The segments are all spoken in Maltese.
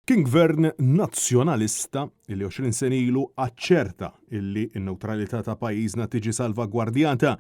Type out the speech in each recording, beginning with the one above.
Kien gvern nazzjonalista illi 20 sen ilu aċċerta illi n-neutralità ta' pajjiżna tiġi salvagwardjata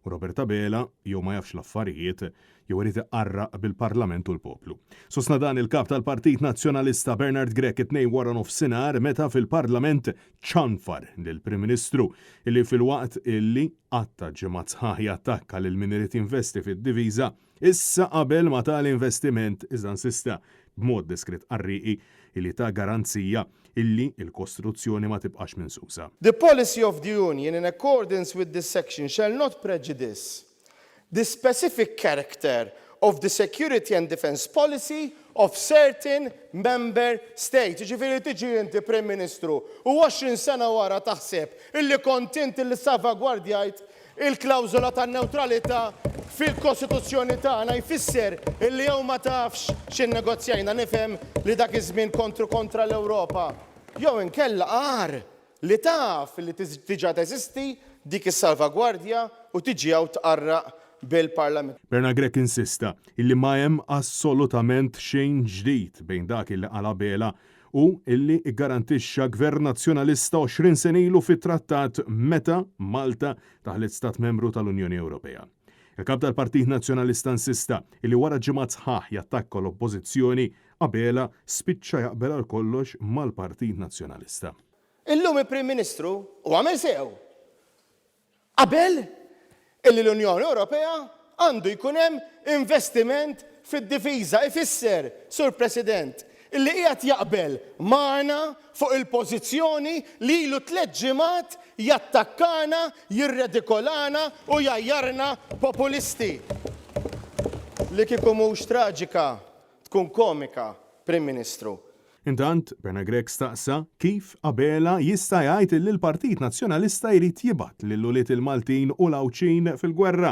u Roberta Bela jew ma jafx l-affarijiet jew irid iqarraq bil-Parlament u l-poplu. Sostna dan il-kap tal-Partit Nazzjonalista Bernard Grech it-tnejn wara nofsinhar meta fil-Parlament ċanfar lill-Prim Ministru illi fil-waqt illi qatta ġimgħat sħaħ attakka lil min irid jinvesti fid-diviża issa qabel ma tal-investiment iżda insista b'mod diskret qarriqi illi ta' garanzija illi il-Kostruzzjoni ma tibqax minsusa. The policy of the Union in accordance with this section shall not prejudice the specific character of the security and defense policy of certain member states. Ġifieri tiġi inti Prim Ministru u 20 sena wara taħseb illi kont inti li salvagwardjajt il-klawżola tan-neutralità fil-Kostituzzjoni tagħna jfisser illi jew ma tafx x'innegozjajna nifhem li dak iż-żmien kontra l-Ewropa. Jew inkella qar li taf li tiġa teżisti dik is-salvagwardja u tiġi hawn tqarraq bil-Parlament. Bernard Grech insista illi ma hemm assolutament xejn ġdid bejn dak illi qala Bela u illi garantixxa gvern nazzjonalista 20 sen ilu fit-trattat meta Malta taħlet stat membru tal-Unjoni Ewropea. Il-kap tal-Partit Nazzjonalista insista illi wara ġimgħat sħaħ jattakka l-Oppożizzjoni Bela spiċċa jaqbel għal kollox mal-Partit Nazzjonalista. Illum il-Prim Ministru u għamel sew. Qabel illi l-Unjoni Ewropea għandu jkun hemm investiment fid-difiża ifisser, Sur President, illi qiegħed jaqbel magħna fuq il-pożizzjoni li ilu 3 ġimgħat jattakkana, jirredikolana u jajjarna populisti. Li kieku mhux traġika tkun komika, Prim Ministru. Intant, Bernard Grech staqsa kif Bela jista' jgħid li l-Partit Nazzjonalista jrid jibgħat lill-uliet il-Maltin u l-Awċin fil-gwerra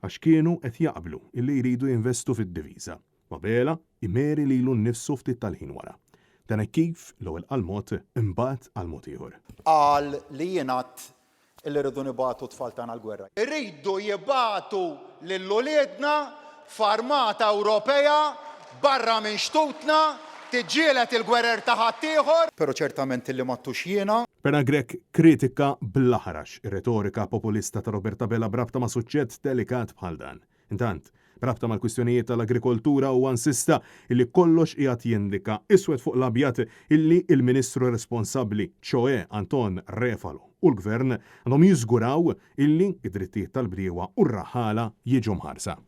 għax kienu qed jaqblu illi jridu jinvestu fid-diviża. Bela imeri lilu nnifsu ftit tal-ħin wara. Dan kif l-ewwel qal-mod imbagħad għal-mod ieħor. Qal li jingħad illi rridu nibagħtu tfal tagħna l-gwerra. Irridu jibagħtu lill-uliedna f'armata Ewropea barra minn xtutna tiġġieled il-gwerer ta' ħaddieħor. Però ċertament illi m'għadtux jiena. Bernard Grech kritika bl-aħrax ir-retorika populista ta' Roberta Bela brabta ma' suġġett delikat bħal dan. Intant, brabta mal-kwistjonijiet tal-agrikoltura u insista illi kollox qiegħed jindika iswed fuq l-abjad illi il-Ministru responsabbli ċoe Anton Refalo u l-Gvern għandhom jiżguraw illi id-drittijiet tal-bdiewa u r-raħala jiġu mħarsa.